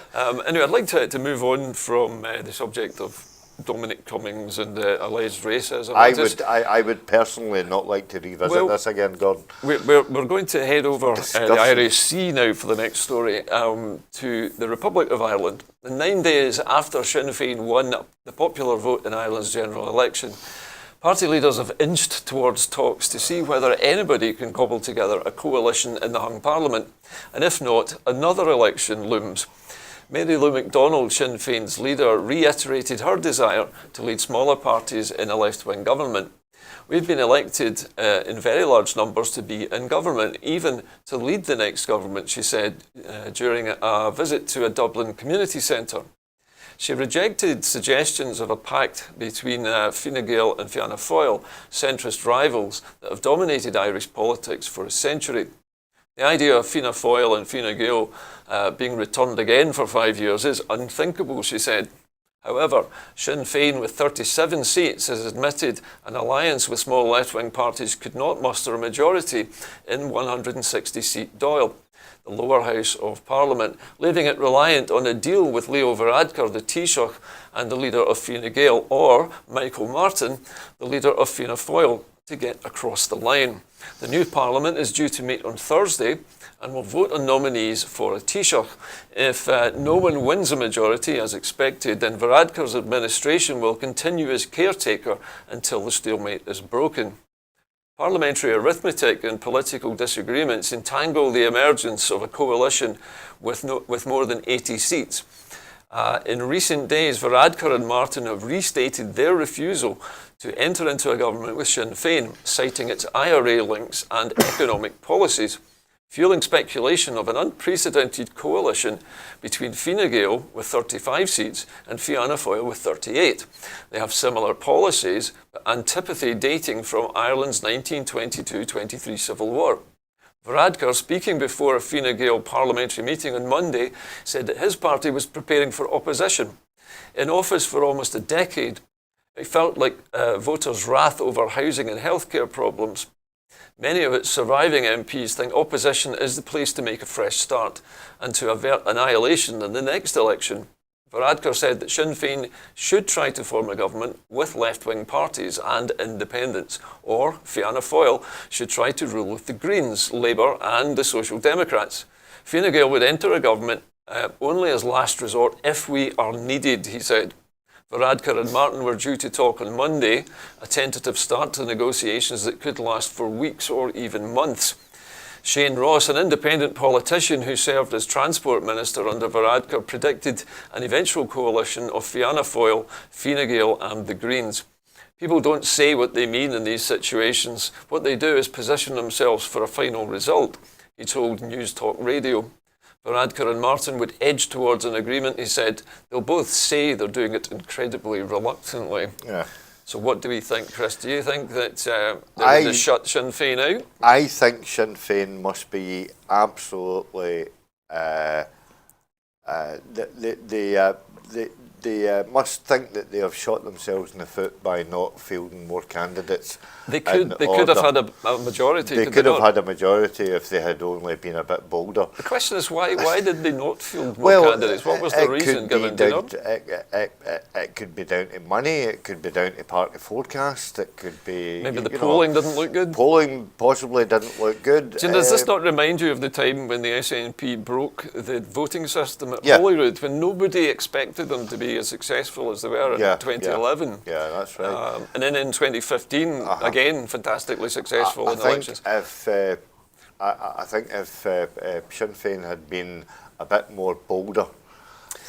Anyway, I'd like to move on from the subject of Dominic Cummings and alleged racism. I would personally not like to revisit this again, Gordon. We're going to head over the Irish Sea now for the next story to the Republic of Ireland. 9 days after Sinn Féin won the popular vote in Ireland's general election, party leaders have inched towards talks to see whether anybody can cobble together a coalition in the hung parliament, and if not, another election looms. Mary Lou McDonald, Sinn Féin's leader, reiterated her desire to lead smaller parties in a left-wing government. We've been elected in very large numbers to be in government, even to lead the next government, she said during a visit to a Dublin community centre. She rejected suggestions of a pact between Fine Gael and Fianna Fáil, centrist rivals that have dominated Irish politics for a century. The idea of Fianna Fáil and Fine Gael being returned again for 5 years is unthinkable, she said. However, Sinn Féin, with 37 seats, has admitted an alliance with small left-wing parties could not muster a majority in 160-seat Dáil, the lower house of Parliament, leaving it reliant on a deal with Leo Varadkar, the Taoiseach, and the leader of Fine Gael, or Michael Martin, the leader of Fianna Fáil, to get across the line. The new Parliament is due to meet on Thursday and will vote on nominees for a Taoiseach. If no one wins a majority, as expected, then Varadkar's administration will continue as caretaker until the stalemate is broken. Parliamentary arithmetic and political disagreements entangle the emergence of a coalition with more than 80 seats. In recent days, Varadkar and Martin have restated their refusal to enter into a government with Sinn Féin, citing its IRA links and economic policies, fueling speculation of an unprecedented coalition between Fine Gael with 35 seats and Fianna Fáil with 38. They have similar policies, but antipathy dating from Ireland's 1922-23 Civil War. Varadkar, speaking before a Fine Gael parliamentary meeting on Monday, said that his party was preparing for opposition. In office for almost a decade, it felt like voters' wrath over housing and healthcare problems. Many of its surviving MPs think opposition is the place to make a fresh start and to avert annihilation in the next election. Varadkar said that Sinn Féin should try to form a government with left-wing parties and independents, or Fianna Fáil should try to rule with the Greens, Labour and the Social Democrats. Fine Gael would enter a government only as last resort if we are needed, he said. Varadkar and Martin were due to talk on Monday, a tentative start to negotiations that could last for weeks or even months. Shane Ross, an independent politician who served as Transport Minister under Varadkar, predicted an eventual coalition of Fianna Fáil, Fine Gael and the Greens. People don't say what they mean in these situations. What they do is position themselves for a final result, he told News Talk Radio. Varadkar and Martin would edge towards an agreement, he said. They'll both say they're doing it incredibly reluctantly. Yeah. So what do we think, Chris? Do you think that they're going to shut Sinn Féin out? I think Sinn Féin must be absolutely... They must think that they have shot themselves in the foot by not fielding more candidates. They could have had a majority. They could have had a majority if they had only been a bit bolder. The question is why did they not field more candidates? What was the reason given? It could be down to money, it could be down to party forecast, it could be... Maybe the polling didn't look good? Polling possibly didn't look good. Does this not remind you of the time when the SNP broke the voting system at Holyrood, when nobody expected them to be as successful as they were in 2011? Yeah, that's right. And then in 2015, again, fantastically successful in elections. I think if Sinn Féin had been a bit more bolder,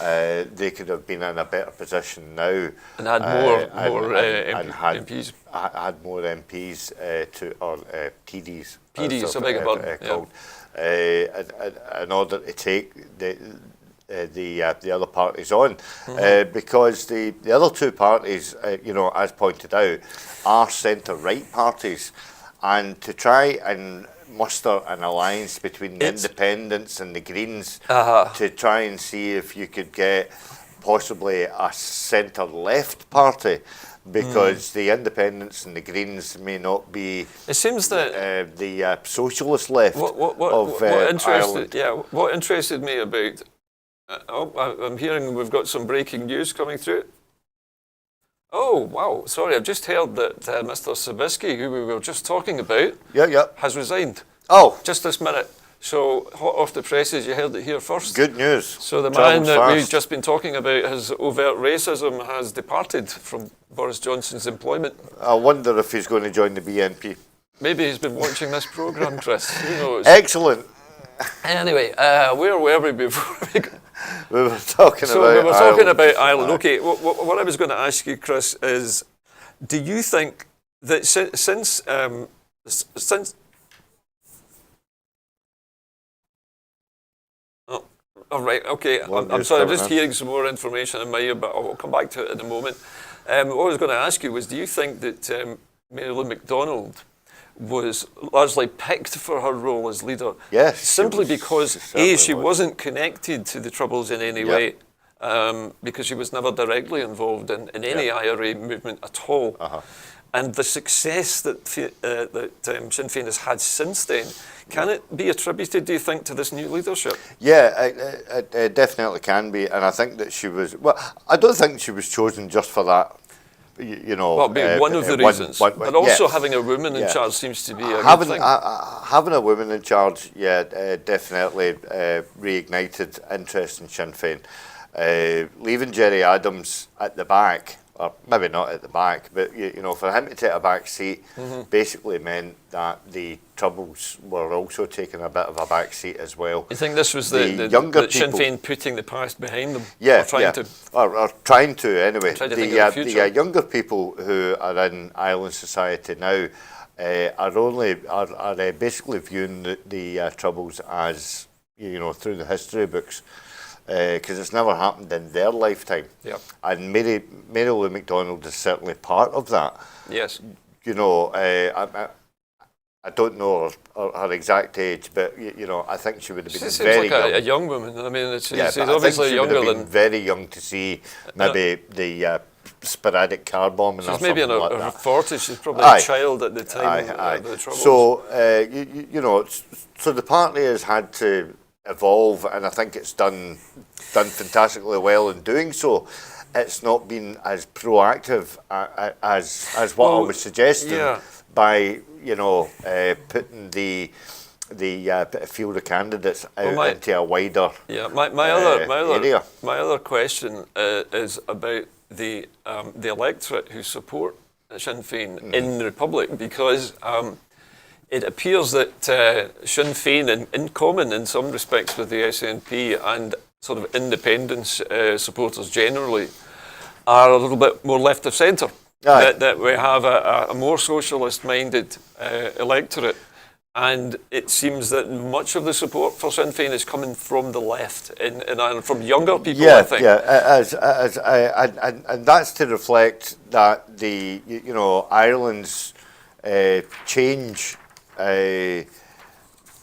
they could have been in a better position now. And had more MPs. Had more MPs or PDs. PDs, I beg your pardon. Called, in order to take the other parties on, because the other two parties, as pointed out, are centre-right parties, and to try and muster an alliance between the Independents and the Greens to try and see if you could get possibly a centre-left party, because the Independents and the Greens may not be. It seems that the socialist left of Ireland. What interested me about. I'm hearing we've got some breaking news coming through. Oh, wow. Sorry, I've just heard that Mr. Sabisky, who we were just talking about, has resigned. Oh. Just this minute. So, hot off the presses, you heard it here first. Good news. So the man that we've just been talking about, his overt racism, has departed from Boris Johnson's employment. I wonder if he's going to join the BNP. Maybe he's been watching this programme, Chris. Who knows? Excellent. Anyway, where were we before we got... We were talking about Ireland. Okay, what I was going to ask you, Chris, is do you think that since oh, all right, okay, I'm sorry, I'm just hearing some more information in my ear, but I'll come back to it in a moment. What I was going to ask you was, do you think that Mary Lou McDonald was largely picked for her role as leader? Yes. Simply because, she wasn't connected to the Troubles in any way, because she was never directly involved in any IRA movement at all. And the success that Sinn Féin has had since then, can it be attributed, do you think, to this new leadership? Yeah, it definitely can be. And I think that she was, well, I don't think she was chosen just for that. Well, being one of the reasons, but also having a woman in charge seems to be a good thing. Having a woman in charge, definitely reignited interest in Sinn Féin. Leaving Gerry Adams at the back, or maybe not at the back, but for him to take a back seat, basically meant that the Troubles were also taking a bit of a back seat as well. You think this was the younger Sinn Féin putting the past behind them? Or trying to anyway. The younger people who are in Island society now are basically viewing the Troubles as through the history books. Because it's never happened in their lifetime. And Mary Lou McDonald is certainly part of that. Yes. I don't know her exact age, but I think she would have been very young. A young woman. I mean, she's obviously younger than very young to see maybe the sporadic car bombing. She's maybe in her 40s. She's probably a child at the time of the Troubles. So so the party has had to evolve, and I think it's done fantastically well in doing so. It's not been as proactive as what I was suggesting by putting the field of candidates out into a wider area. My other question is about the electorate who support Sinn Féin in the Republic, because it appears that Sinn Féin, in common in some respects with the SNP and sort of independence supporters generally, are a little bit more left of centre. That we have a more socialist-minded electorate, and it seems that much of the support for Sinn Féin is coming from the left in Ireland, from younger people, I think. And that's to reflect that Ireland's change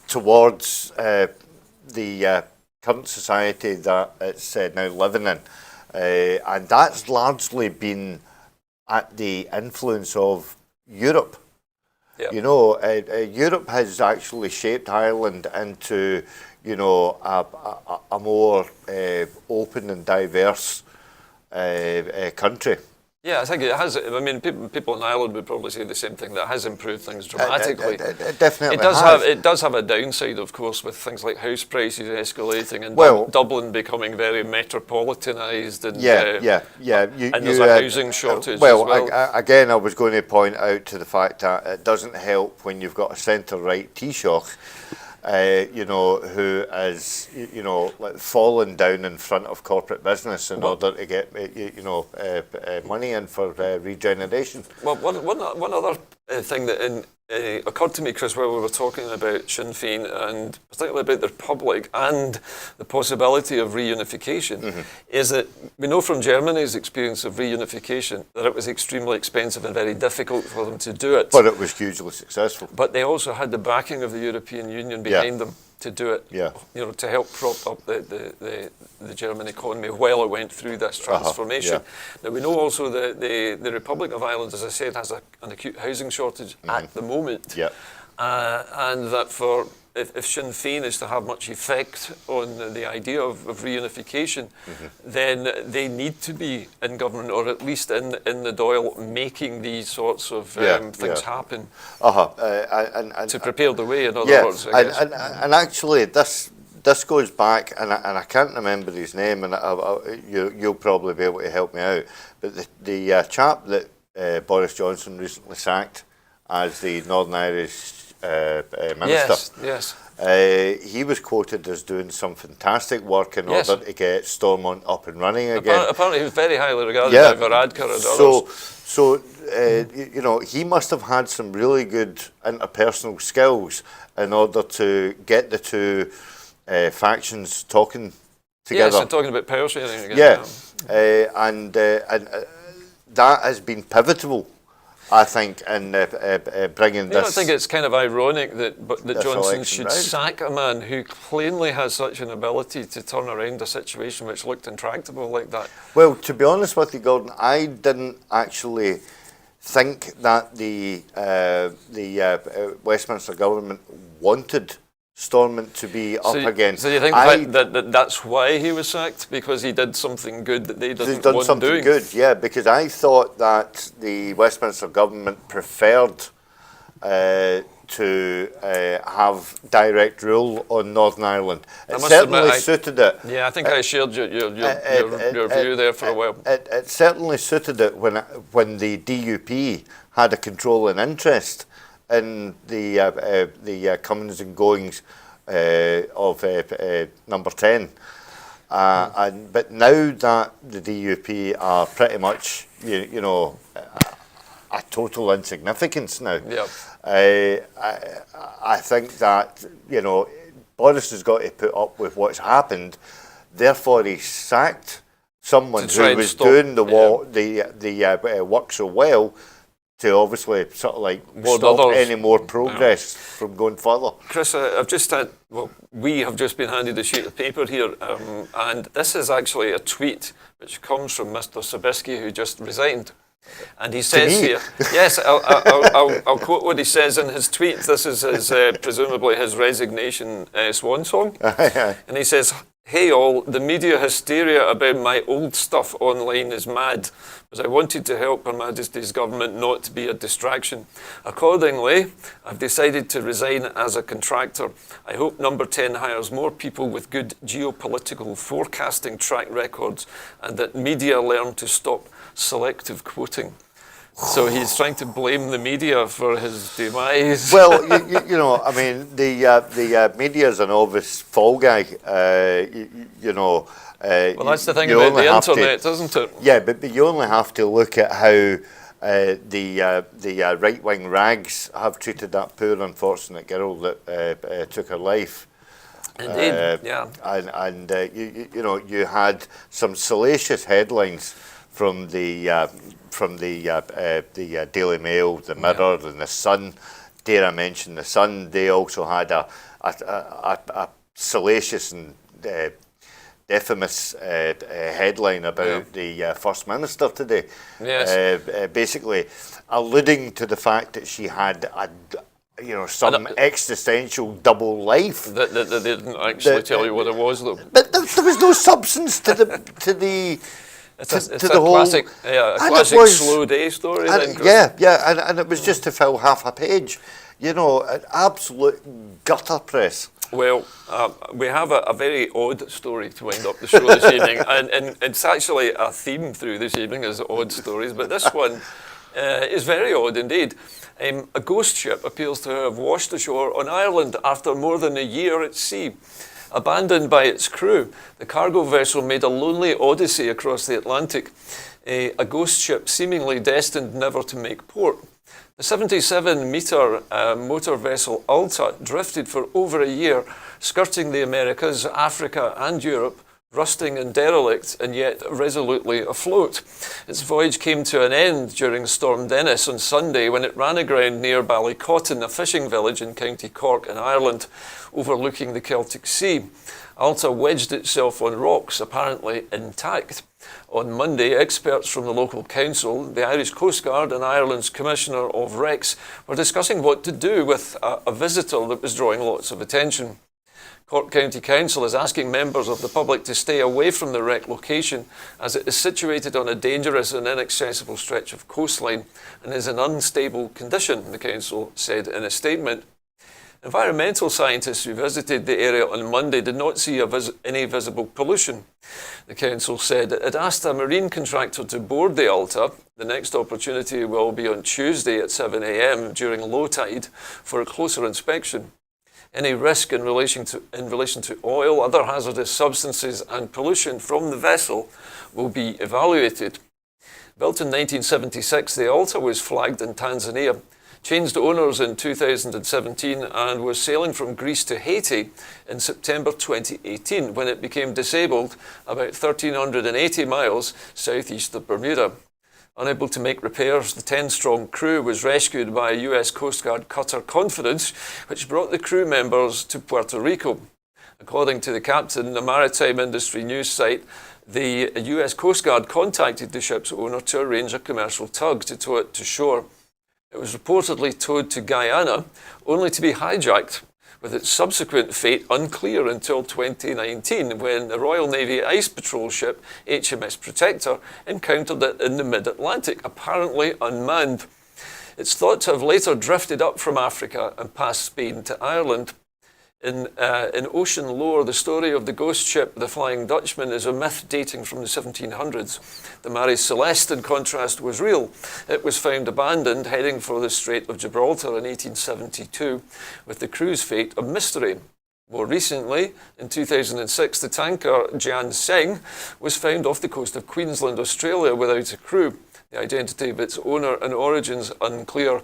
towards the current society that it's now living in, and that's largely been at the influence of Europe. Yep. Europe has actually shaped Ireland into, a more open and diverse country. Yeah, I think it has. I mean, people in Ireland would probably say the same thing. That has improved things dramatically. It definitely It does have a downside, of course, with things like house prices escalating and Dublin becoming very metropolitanised. And and there's a housing shortage as well. Again, I was going to point out to the fact that it doesn't help when you've got a centre-right Taoiseach, who is, falling down in front of corporate business in order to get, money in for regeneration. Well, one other thing that occurred to me, Chris, while we were talking about Sinn Féin and particularly about the Republic and the possibility of reunification, is that we know from Germany's experience of reunification that it was extremely expensive and very difficult for them to do it. But it was hugely successful. But they also had the backing of the European Union behind them to do it, to help prop up the German economy while it went through this transformation. Now, we know also that the Republic of Ireland, as I said, has an acute housing shortage at the moment, and that if Sinn Féin is to have much effect on the idea of reunification, then they need to be in government, or at least in the Dáil, making these sorts of things happen to prepare the way, in other words. I guess. And actually, this goes back, and I can't remember his name, and you'll probably be able to help me out, but the chap that Boris Johnson recently sacked as the Northern Irish Minister. Yes. He was quoted as doing some fantastic work in order to get Stormont up and running again. Apparently, he was very highly regarded by Varadkar and others. So he must have had some really good interpersonal skills in order to get the two factions talking together. Yes, and talking about power sharing again. And that has been pivotal, I think, in bringing this. I don't think it's kind of ironic that Johnson should sack a man who plainly has such an ability to turn around a situation which looked intractable like that? Well, to be honest with you, Gordon, I didn't actually think that the Westminster government wanted Stormont to be up again. So you think that's why he was sacked? Because he did something good that they didn't want something doing? Good, yeah, because I thought that the Westminster government preferred to have direct rule on Northern Ireland. It certainly suited it. Yeah, I think I shared your view there for a while. It certainly suited it when the DUP had a controlling interest in the comings and goings of Number 10. But now that the DUP are pretty much, a total insignificance now, I think that, Boris has got to put up with what's happened. Therefore, he sacked someone who was doing the work so well, to obviously sort of like stop any more progress from going further. Chris, we have just been handed a sheet of paper here, and this is actually a tweet which comes from Mr. Sabisky, who just resigned. And he says here, yes, I'll quote what he says in his tweet. This is presumably his resignation swan song. And he says, "Hey all, the media hysteria about my old stuff online is mad, but I wanted to help Her Majesty's government not to be a distraction. Accordingly, I've decided to resign as a contractor. I hope Number 10 hires more people with good geopolitical forecasting track records, and that media learn to stop selective quoting. So he's trying to blame the media for his demise. Well, you know, I mean, the media's an obvious fall guy. You know. Well, that's the thing about the internet, isn't it? Yeah, but you only have to look at how the right-wing rags have treated that poor unfortunate girl that took her life. Indeed, yeah. And you know, you had some salacious headlines from the Daily Mail, the Mirror, and the Sun. Dare I mention the Sun? They also had a salacious and infamous headline about the First Minister today. Yes. Basically alluding to the fact that she had some existential double life. That they didn't actually tell you what it was, though. But there was no substance to the It's to a the whole classic, a classic slow day story. And it was just to fill half a page. You know, an absolute gutter press. Well, we have a very odd story to wind up the show this evening, and it's actually a theme through this evening is odd stories, but this one is very odd indeed. A ghost ship appears to have washed ashore on Ireland after more than a year at sea. Abandoned by its crew, the cargo vessel made a lonely odyssey across the Atlantic, a ghost ship seemingly destined never to make port. The 77-metre motor vessel Alta drifted for over a year, skirting the Americas, Africa and Europe, rusting and derelict and yet resolutely afloat. Its voyage came to an end during Storm Dennis on Sunday when it ran aground near Ballycotton, a fishing village in County Cork in Ireland, overlooking the Celtic Sea. Alta wedged itself on rocks, apparently intact. On Monday, experts from the local council, the Irish Coast Guard and Ireland's Commissioner of Wrecks were discussing what to do with a visitor that was drawing lots of attention. Cork County Council is asking members of the public to stay away from the wreck location as it is situated on a dangerous and inaccessible stretch of coastline and is in unstable condition, the council said in a statement. Environmental scientists who visited the area on Monday did not see any visible pollution. The council said it had asked a marine contractor to board the Alta. The next opportunity will be on Tuesday at 7 a.m. during low tide for a closer inspection. Any risk in relation to oil, other hazardous substances and pollution from the vessel will be evaluated. Built in 1976, the Alta was flagged in Tanzania, changed owners in 2017 and was sailing from Greece to Haiti in September 2018 when it became disabled about 1,380 miles southeast of Bermuda. Unable to make repairs, the 10-strong crew was rescued by a US Coast Guard cutter Confidence, which brought the crew members to Puerto Rico. According to the captain, the maritime industry news site, the US Coast Guard contacted the ship's owner to arrange a commercial tug to tow it to shore. It was reportedly towed to Guyana, only to be hijacked, with its subsequent fate unclear until 2019, when the Royal Navy Ice Patrol ship HMS Protector encountered it in the mid-Atlantic, apparently unmanned. It's thought to have later drifted up from Africa and past Spain to Ireland. In ocean lore, the story of the ghost ship, the Flying Dutchman, is a myth dating from the 1700s. The Mary Celeste, in contrast, was real. It was found abandoned, heading for the Strait of Gibraltar in 1872, with the crew's fate a mystery. More recently, in 2006, the tanker Jan Seng was found off the coast of Queensland, Australia, without a crew. The identity of its owner and origins unclear.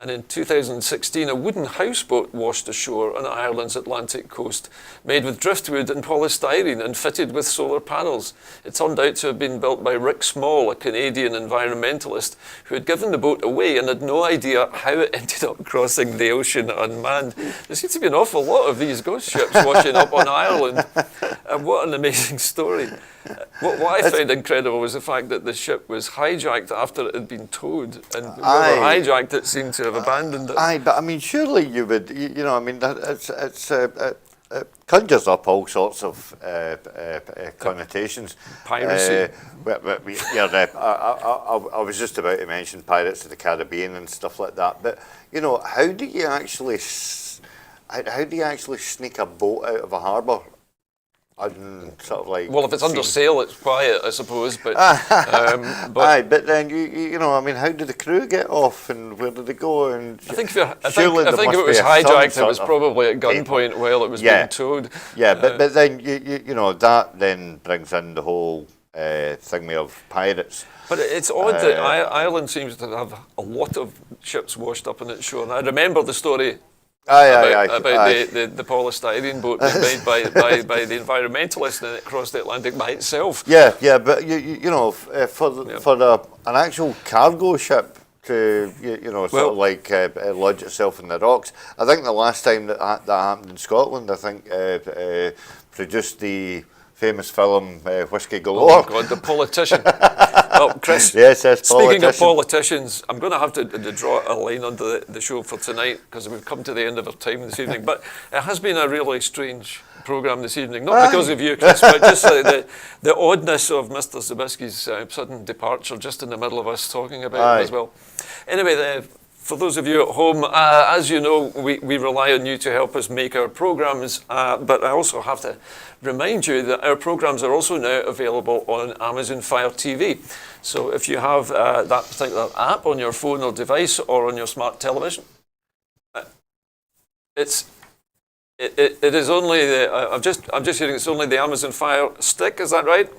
And in 2016, a wooden houseboat washed ashore on Ireland's Atlantic coast, made with driftwood and polystyrene and fitted with solar panels. It turned out to have been built by Rick Small, a Canadian environmentalist, who had given the boat away and had no idea how it ended up crossing the ocean unmanned. There seems to be an awful lot of these ghost ships washing up on Ireland. And what an amazing story. What I found incredible was the fact that the ship was hijacked after it had been towed, and whoever hijacked it seemed to have abandoned it. Aye, but I mean, surely you would, I mean, it conjures up all sorts of connotations. Piracy. I was just about to mention Pirates of the Caribbean and stuff like that, but how do you actually sneak a boat out of a harbour? sort of like. Well, if it's under sale, it's quiet, I suppose. But, Aye, but then you know, I mean, how did the crew get off, and where did they go? And I think if you're, I surely think there if it must was be some hijacked, it sort was of probably at gunpoint while it was being towed. Yeah, but then you know that then brings in the whole thing of pirates. But it's odd that Ireland seems to have a lot of ships washed up on its shore. And I remember the story about the polystyrene boat being made by the environmentalists, and it crossed the Atlantic by itself. Yeah, but you know, for an actual cargo ship to sort of like lodge itself in the rocks. I think the last time that happened in Scotland, I think produced the famous film Whiskey Galore. Oh God, the politician. Well, Chris, yes, speaking of politicians, I'm going to have to draw a line under the show for tonight because we've come to the end of our time this evening. But it has been a really strange programme this evening, not because of you, Chris, but just the oddness of Mr. Zabisky's sudden departure just in the middle of us talking about it as well. Anyway, for those of you at home, as you know, we rely on you to help us make our programmes, but I also have to remind you that our programmes are also now available on Amazon Fire TV. So if you have that particular app on your phone or device or on your smart television, it is only I'm just hearing it's only the Amazon Fire Stick, is that right?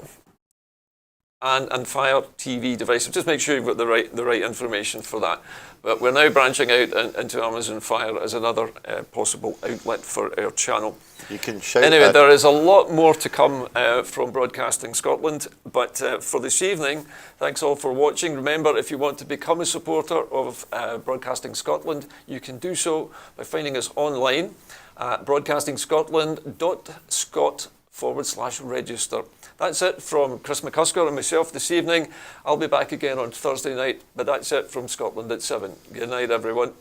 And Fire TV device. So just make sure you've got the right information for that. But we're now branching out into Amazon Fire as another possible outlet for our channel. You can shout anyway, that. There is a lot more to come from Broadcasting Scotland. But for this evening, thanks all for watching. Remember, if you want to become a supporter of Broadcasting Scotland, you can do so by finding us online at broadcastingscotland.scot/register. That's it from Chris McCusker and myself this evening. I'll be back again on Thursday night, but that's it from Scotland at 7. Good night, everyone.